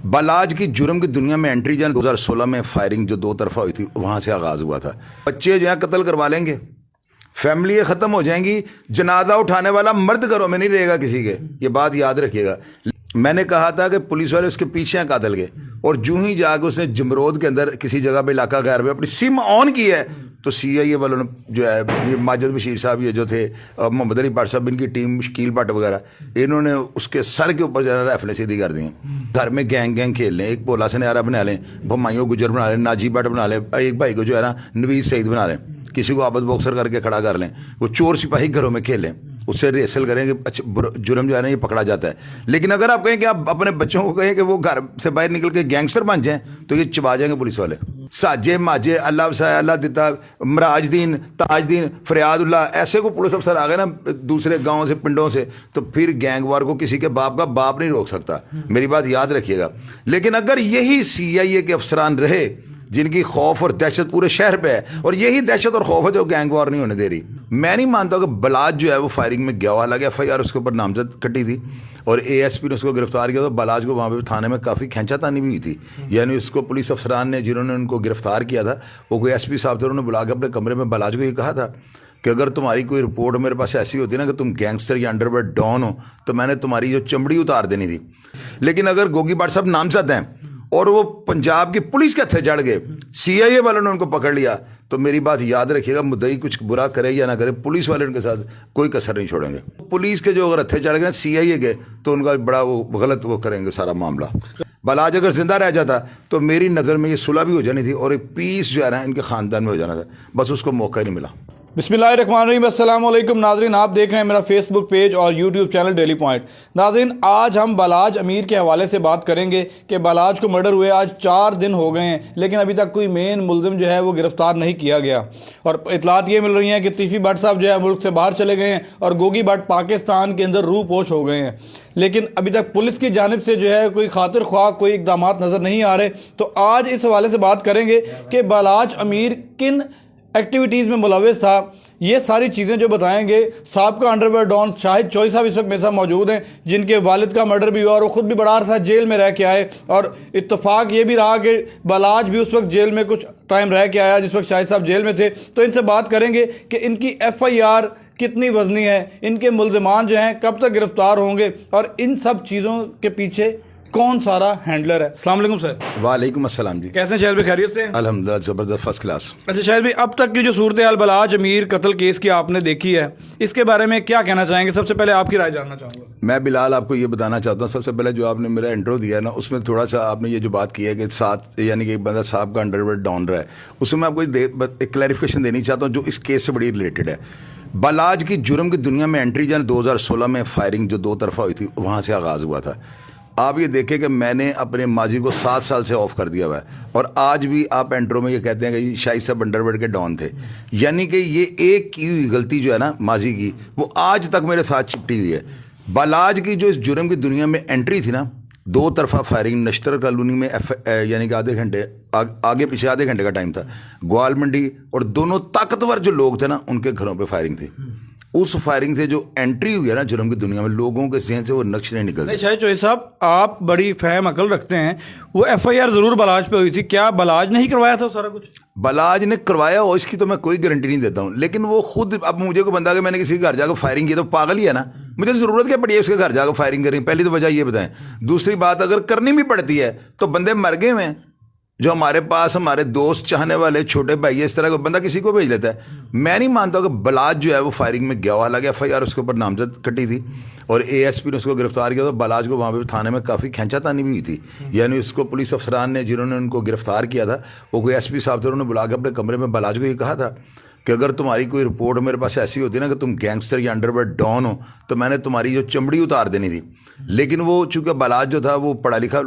बालाज की जुर्म की दुनिया में एंट्री जन 2016 में फायरिंग जो दो तरफा हुई थी वहाँ से आगाज़ हुआ था। बच्चे जो है कत्ल करवा लेंगे, फैमिली ख़त्म हो जाएंगी, जनाजा उठाने वाला मर्द घरों में नहीं रहेगा किसी के, ये बात याद रखिएगा। मैंने कहा था कि पुलिस वाले उसके पीछे हैं कातिल के, और जूं ही जाकर उसने जमरोद के अंदर किसी जगह पे इलाका गैर में अपनी सिम ऑन की है तो CIA वालों ने जो है, ये माजिद बशीर साहब ये जो थे, मोहम्मद अली भट्ट साहब, इनकी टीम, शकील भट्ट वगैरह, इन्होंने उसके सर के ऊपर जो है राइफलें सीधी कर दी हैं। घर में गैंग खेल लें, एक भोला सनियारा बना लें, भमाइयों गुजर बना लें, नाजी भट्ट बना लें, एक भाई को जो है ना नवीज़ सईद बना लें, किसी को आबद बॉक्सर करके खड़ा कर लें, वो चोर सिपाही घरों में खेलें, उससे रेसल करें कि अच्छा जुर्म जो है ना ये पकड़ा जाता है। लेकिन अगर आप कहें कि आप अपने बच्चों को कहें कि वो घर से बाहर निकल के गैंगस्टर बन जाएं तो ये चबा जाएंगे पुलिस वाले। साजे माजे, अल्लाह वसाया अल्लाह दिता, मराजदीन, ताजदीन, फरियादुल्लाह, ऐसे को पुलिस अफसर आ गए ना दूसरे गाँव से, पिंडों से, तो फिर गैंगवार को किसी के बाप का बाप नहीं रोक सकता। मेरी बात याद रखिएगा। लेकिन अगर यही CIA के अफसरान रहे जिनकी खौफ और दहशत पूरे शहर पे है, और यही दहशत और खौफ है जो गैंग वॉर नहीं होने दे रही। मैं नहीं मानता कि बलाज जो है वो फायरिंग में गया हुआ, हालांकि FIR उसके ऊपर नामजद कटी थी और ASP ने उसको गिरफ्तार किया, तो बलाज को वहाँ पे थाने में काफ़ी खींचातानी भी हुई थी। यानी उसको पुलिस अफसरान ने जिन्होंने उनको गिरफ्तार किया था, वो कोई SP साहब थे, उन्होंने बुला के अपने कमरे में बलाज को ये कहा था कि अगर तुम्हारी कोई रिपोर्ट मेरे पास ऐसी होती ना कि तुम गैंगस्टर या अंडरवर्ल्ड डॉन हो तो मैंने तुम्हारी जो चमड़ी उतार देनी थी। लेकिन अगर गोगी भट्ट साहब नामजद हैं और वो पंजाब की पुलिस के हत्थे चढ़ गए, CIA वालों ने उनको पकड़ लिया, तो मेरी बात याद रखिएगा, मुद्दई कुछ बुरा करे या ना करे, पुलिस वाले उनके साथ कोई कसर नहीं छोड़ेंगे। पुलिस के जो अगर हत्थे चढ़ गए CIA के, तो उनका बड़ा वो गलत वो करेंगे सारा मामला। बलाज अगर जिंदा रह जाता तो मेरी नज़र में ये सुलह भी हो जानी थी और एक पीस जो है ना इनके ख़ानदान में हो जाना था, बस उसको मौका ही नहीं मिला। बिस्मिल्लाहिर्रहमानिर्रहीम, अस्सलाम वालेकुम नाज़रीन, आप देख रहे हैं मेरा फेसबुक पेज और यूट्यूब चैनल डेली पॉइंट। नाज़रीन, आज हम बलाज अमीर के हवाले से बात करेंगे कि बलाज को मर्डर हुए आज 4 दिन हो गए हैं, लेकिन अभी तक कोई मेन मुल्ज़िम जो है वो गिरफ़्तार नहीं किया गया। और इतलात ये मिल रही हैं कि तीफी भट्ट साहब जो है मुल्क से बाहर चले गए हैं और गोगी भट्ट पाकिस्तान के अंदर रूपोश हो गए हैं, लेकिन अभी तक पुलिस की जानिब से जो है कोई खातिर ख्वाह कोई इक़दाम नज़र नहीं आ रहे। तो आज इस हवाले से बात करेंगे कि बलाज अमीर किन एक्टिविटीज़ में मुलव्वस था, ये सारी चीज़ें जो बताएंगे। साबका अंडरवर्ल्ड डॉन शाहिद चौधरी साहब इस वक्त मेरे साथ मौजूद हैं, जिनके वालिद का मर्डर भी हुआ और वो खुद भी बड़ा अरसा जेल में रह के आए, और इत्तफाक ये भी रहा कि बलाज भी उस वक्त जेल में कुछ टाइम रह के आया जिस वक्त शाहिद साहब जेल में थे। तो इनसे बात करेंगे कि इनकी FIR कितनी वजनी है, इनके मुल्ज़िमान जो हैं कब तक गिरफ्तार होंगे, और इन सब चीज़ों के पीछे कौन सारा हैंडलर है। अस्सलाम वालेकुम सर। वालेकुम अस्सलाम जी। कैसे हैं शाहिद भाई, खैरियत से? अल्हम्दुलिल्लाह, ज़बरदस्त, फर्स्ट क्लास। अच्छा शाहिद भाई, अब तक की जो सूरत हाल बलाज अमीर कत्ल केस की आपने देखी है, इसके बारे में क्या कहना चाहेंगे? सबसे पहले आपकी राय जानना चाहूँगा। मैं बिलाल आपको ये बताना चाहता हूँ, सबसे पहले जो आपने मेरा इंट्रो दिया है ना, उसमें थोड़ा सा आपने ये जो बात की है कि साथ यानी कि एक बंदा साहब का अंडरवर्ल्ड डॉन रहा है, उसमें मैं आपको एक क्लैरिफिकेशन देनी चाहता हूँ जो इस केस से बड़ी रिलेटेड है। बलाज की जुर्म की दुनिया में एंट्री जन 2016 में फायरिंग जो दो तरफा हुई थी वहाँ से आगाज़ हुआ था। आप ये देखें कि मैंने अपने माजी को 7 साल से ऑफ कर दिया हुआ है, और आज भी आप एंट्रो में ये कहते हैं कि शाहिद साहब अंडरवर्ल्ड के डॉन थे। यानी कि ये एक की हुई गलती जो है ना माजी की, वो आज तक मेरे साथ चिपटी हुई है। बलाज की जो इस जुर्म की दुनिया में एंट्री थी ना, 2 तरफा फायरिंग नश्तर कॉलोनी में यानी कि आधे घंटे आगे पीछे आधे घंटे का टाइम था, ग्वाल मंडी, और दोनों ताकतवर जो लोग थे ना उनके घरों पे फायरिंग थी। उस फायरिंग से जो एंट्री हुई है ना जुर्म की दुनिया में, लोगों के जहन से वो नक्श नहीं निकलते। शाहिद चौधरी साहब, आप बड़ी फहम अकल रखते हैं, वो FIR ज़रूर बलाज पे हुई थी, क्या बलाज नहीं करवाया था सारा कुछ? बलाज ने करवाया हो इसकी तो मैं कोई गारंटी नहीं देता हूँ, लेकिन वो खुद, अब मुझे को बंदा कि मैंने किसी के घर जाकर फायरिंग की तो पागल ही है ना, मुझे ज़रूरत क्या पड़ी है उसके घर जाकर फायरिंग करें? पहली तो वजह ये बताएं। दूसरी बात, अगर करनी भी पड़ती है तो बंदे मर गए हुए हैं, जो हमारे पास हमारे दोस्त चाहने वाले छोटे भाई, इस तरह का बंदा किसी को भेज लेता है। मैं नहीं मानता कि बलाज जो है वो फायरिंग में गया हुआ, हालांकि FIR उसके ऊपर नामजद कटी थी और ASP ने उसको गिरफ्तार किया, तो बलाज को वहाँ पे थाने में काफ़ी खींचातानी भी हुई थी। यानी उसको पुलिस अफसरान ने जिन्होंने उनको गिरफ्तार किया था, वो कोई SP साहब थे, उन्होंने बुला के अपने कमरे में बलाज को ये कहा था कि अगर तुम्हारी कोई रिपोर्ट मेरे पास ऐसी होती ना कि तुम गैंगस्टर या अंडरवर्ल्ड डॉन हो तो मैंने तुम्हारी जो चमड़ी उतार देनी थी। लेकिन वो चूँकि बलाज जो था वो पढ़ा लिखा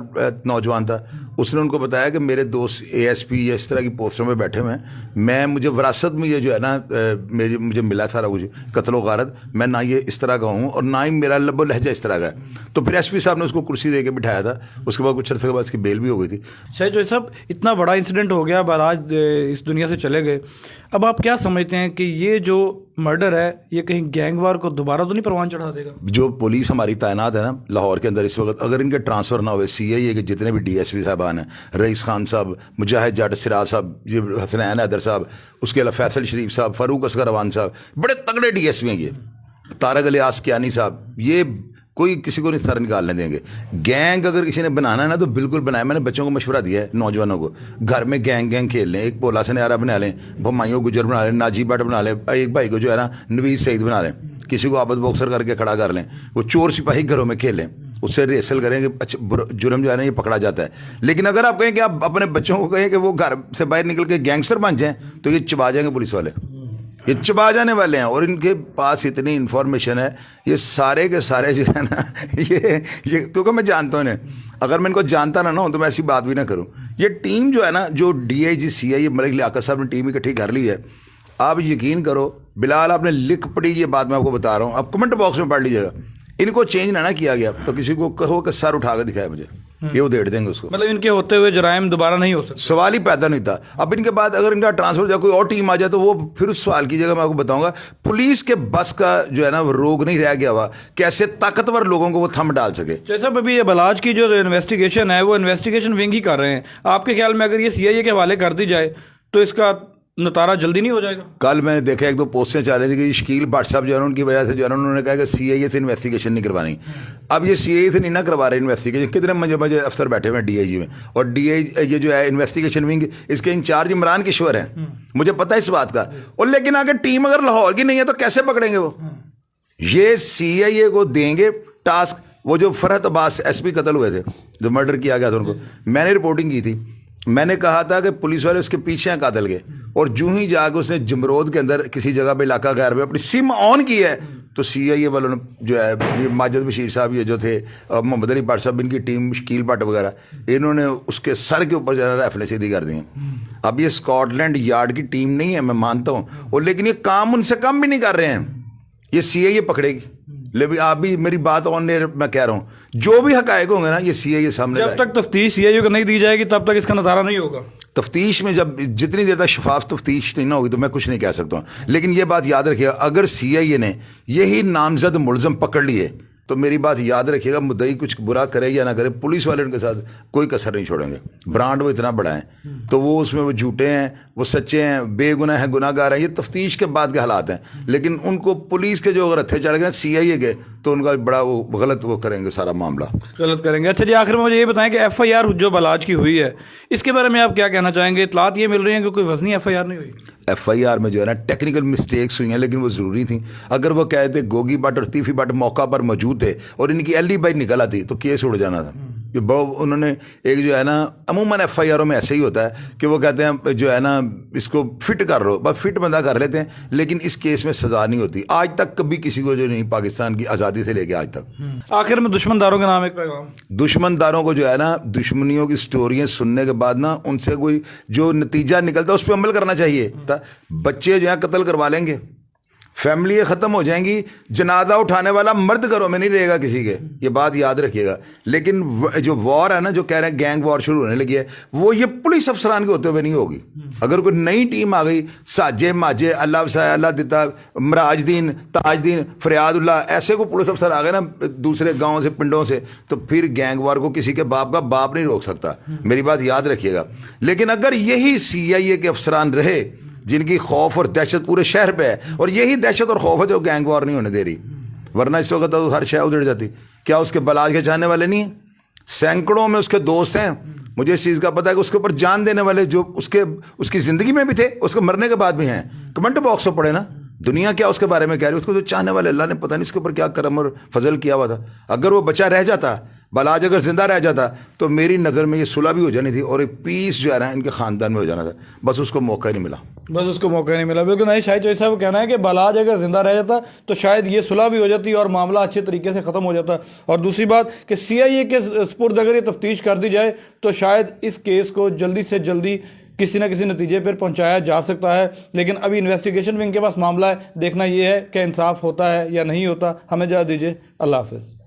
नौजवान था, उसने उनको बताया कि मेरे दोस्त ASP या इस तरह की पोस्टों में बैठे हुए हैं, मैं मुझे विरासत में ये जो है ना मुझे मिला सारा कुछ कत्लो गारत, मैं ना ये इस तरह का हूँ और ना ही मेरा लबो लहजा इस तरह का है। तो फिर SP साहब ने उसको कुर्सी दे के बिठाया था। उसके बाद कुछ अर्से के बाद इसकी बेल भी हो गई थी। शाहिद चौधरी साहब, इतना बड़ा इंसिडेंट हो गया, बलाज इस दुनिया से चले गए, अब आप क्या समझते हैं कि ये जो मर्डर है ये कहीं गैंग वार को दोबारा तो नहीं परवान चढ़ा देगा? जो पुलिस हमारी तैनात है ना लाहौर के अंदर इस वक्त, अगर इनके ट्रांसफ़र ना हुए, CIA के जितने भी DSP साहबान हैं, रईस खान साहब, मुजाहिद जाट सिराज साहब, ये हसनैन हैदर साहब, उसके अलावा फैसल शरीफ साहब, फ़ारूक असगर अवान साहब, बड़े तगड़े DSP हैं ये, तारक इलियास कियानी साहब, ये कोई किसी को नहीं सर निकालने देंगे। गैंग अगर किसी ने बनाना है ना तो बिल्कुल बनाए। मैंने बच्चों को मशवरा दिया है, नौजवानों को, घर में गैंग खेल लें, एक पोला सनियारा बना लें, भमाइयों गुजर बना लें, नाजी भट्ट बना लें, एक भाई को जो है ना नवीद सईद बना लें, किसी को आबद बॉक्सर करके खड़ा कर लें, वो चोर सिपाही घरों में खेलें, उससे रेसल करें कि अच्छा जुर्म जो है ना ये पकड़ा जाता है। लेकिन अगर आप कहें कि आप अपने बच्चों को कहें कि वो घर से बाहर निकल के गैंगस्टर बन जाएँ तो ये चबा जाएंगे पुलिस वाले, ये चबा जाने वाले हैं। और इनके पास इतनी इन्फॉर्मेशन है, ये सारे के सारे जो है ना ये क्योंकि मैं जानता हूँ इन्हें, अगर मैं इनको जानता ना तो मैं ऐसी बात भी ना करूँ। ये टीम जो है ना, जो DIG CI मलिक लियाकत साहब ने टीम इकट्ठी कर ली है, आप यकीन करो बिलाल, आपने लिख पड़ी ये बात मैं आपको बता रहा हूँ, आप कमेंट बॉक्स में पढ़ लीजिएगा। इनको चेंज ना किया गया तो किसी को कहो कि सर उठा कर दिखाए मुझे, ये वो देड़ देंगे उसको। मतलब इनके होते हुए जराइम दोबारा नहीं हो सकते, सवाल ही पैदा नहीं था। अब इनके बाद अगर इनका ट्रांसफर या कोई और टीम आ जाए तो वो फिर उस सवाल की जगह मैं आपको बताऊंगा। पुलिस के बस का जो है ना वो रोग नहीं रह गया हुआ, कैसे ताकतवर लोगों को वो थम डाल सके। जैसा अभी ये बलाज की जो इन्वेस्टिगेशन है वो इन्वेस्टिगेशन विंग ही कर रहे हैं, आपके ख्याल में अगर ये CIA के हवाले कर दी जाए तो इसका नतारा जल्दी नहीं हो जाएगा? कल मैंने देखा एक दो पोस्टें चल रही थी कि शकील भट्ट साहब जो है उनकी वजह से जो है उन्होंने कहा कि CIA से इन्वेस्टिगेशन नहीं करवानी। अब ये CIA से नहीं ना करवा रहे इन्वेस्टिगेशन, कितने मजे अफसर बैठे हुए हैं DIG में, और DIG ये जो है इन्वेस्टिगेशन विंग, इसके इंचार्ज इमरान किशोर हैं, मुझे पता है इस बात का। और लेकिन आगे टीम अगर लाहौर की नहीं है तो कैसे पकड़ेंगे वो? ये CIA को देंगे टास्क। वो जो फरहत अब्बास SP कत्ल हुए थे, जो मर्डर किया गया था उनको, मैंने रिपोर्टिंग की थी, मैंने कहा था कि पुलिस वाले उसके पीछे हैं कातिल के, और जूं ही जाकर उसने जमरोद के अंदर किसी जगह पे इलाका गैर में अपनी सिम ऑन की है तो CIA वालों ने जो है, ये माजिद बशीर साहब ये जो थे, मोहम्मद अली भट्ट साहब, इनकी टीम, शकील भट्ट वगैरह, इन्होंने उसके सर के ऊपर जो है राइफलें सीधी कर दी हैं। अब ये स्कॉटलैंड यार्ड की टीम नहीं है, मैं मानता हूँ, और लेकिन ये काम उनसे कम भी नहीं कर रहे हैं, ये CIA पकड़ेगी। लेकिन आप भी मेरी बात ऑन एयर मैं कह रहा हूँ, जो भी हकायक होंगे ना ये CIA सामने, जब तक तफ्तीश CIA को नहीं दी जाएगी तब तक इसका नजारा नहीं होगा। तफ्तीश में जब जितनी देर तक शफाफ तफ्तीश नहीं ना होगी तो मैं कुछ नहीं कह सकता हूँ। लेकिन ये बात याद रखिएगा, अगर CIA ने यही नामजद मुलज़म पकड़ लिए तो मेरी बात याद रखिएगा, मुद्दई कुछ बुरा करे या ना करे, पुलिस वाले उनके साथ कोई कसर नहीं छोड़ेंगे। ब्रांड वो इतना बड़ा है तो वो उसमें वो झूठे हैं, वो सच्चे हैं, बेगुनाह हैं, गुनाहगार हैं, ये तफ्तीश के बाद के हालात हैं। लेकिन उनको पुलिस के जो अगर हत्थे चढ़ गए CIA के तो उनका बड़ा वो गलत वो करेंगे, सारा मामला गलत करेंगे। अच्छा जी, आखिर में मुझे ये बताएं कि FIR जो बलाज की हुई है इसके बारे में आप क्या कहना चाहेंगे? इतलात ये मिल रही है कि कोई वजनी FIR नहीं हुई। FIR में जो है ना टेक्निकल मिस्टेक्स हुई हैं, लेकिन वो ज़रूरी थी। अगर वो कहते गोगी भट्ट और तीफी भट्ट मौका पर मौजूद थे और इनकी alibi निकल आती तो केस उड़ जाना था। ये उन्होंने एक जो है ना, अमूमन FIR में ऐसे ही होता है कि वो कहते हैं जो है ना इसको फिट कर लो, बस फिट बंदा कर लेते हैं, लेकिन इस केस में सज़ा नहीं होती आज तक कभी किसी को, जो नहीं पाकिस्तान की आज़ादी से लेके आज तक। आखिर में दुश्मनदारों के नाम एक पैगाम, दुश्मनदारों को जो है ना, दुश्मनियों की स्टोरियाँ सुनने के बाद ना उनसे कोई जो नतीजा निकलता है उस पर अमल करना चाहिए। बच्चे जो है कत्ल करवा लेंगे, फैमिली ख़त्म हो जाएंगी, जनाजा उठाने वाला मर्द घरों में नहीं रहेगा किसी के, ये बात याद रखिएगा। लेकिन जो वॉर है ना, जो कह रहे हैं गैंग वॉर शुरू होने लगी है, वो ये पुलिस अफसरान के होते हुए नहीं होगी। अगर कोई नई टीम आ गई, साजे माजे, अल्लाह वसाया अल्लाह दिता, मराजदीन, ताजदीन, फरियादुल्लाह, ऐसे को पुलिस अफसर आ गए ना दूसरे गाँव से, पिंडों से, तो फिर गैंग वॉर को किसी के बाप का बाप नहीं रोक सकता, मेरी बात याद रखिएगा। लेकिन अगर यही CIA के अफसरान रहे जिनकी खौफ और दहशत पूरे शहर पे है, और यही दहशत और खौफ है जो गैंग वॉर नहीं होने दे रही, वरना इस वक्त तो हर शहर उधड़ जाती। क्या उसके बलाज के चाहने वाले नहीं हैं? सैकड़ों में उसके दोस्त हैं, मुझे इस चीज़ का पता है कि उसके ऊपर जान देने वाले जो उसकी ज़िंदगी में भी थे, उसके मरने के बाद भी हैं। कमेंट बॉक्स में पढ़े ना, दुनिया क्या उसके बारे में कह रही है, उसको जो चाहने वाले अल्लाह ने पता नहीं उसके ऊपर क्या करम और फजल किया हुआ था। अगर वो बचा रह जाता, बलाज अगर जिंदा रह जाता, तो मेरी नज़र में ये सुलह भी हो जानी थी और एक पीस जो है ना इनके ख़ानदान में हो जाना था। बस उसको मौका ही नहीं मिला, बिल्कुल नहीं। शायद जैसा वो कहना है कि बलाज अगर जिंदा रह जाता तो शायद ये सुलह भी हो जाती और मामला अच्छे तरीके से ख़त्म हो जाता। और दूसरी बात कि CIA के स्पुर्द अगर ये तफ्तीश कर दी जाए तो शायद इस केस को जल्दी से जल्दी किसी न किसी नतीजे पर पहुंचाया जा सकता है। लेकिन अभी इन्वेस्टिगेशन विंग के पास मामला है, देखना ये है कि इंसाफ होता है या नहीं होता। हमें इजाज़त दीजिए, अल्लाह हाफ़िज़।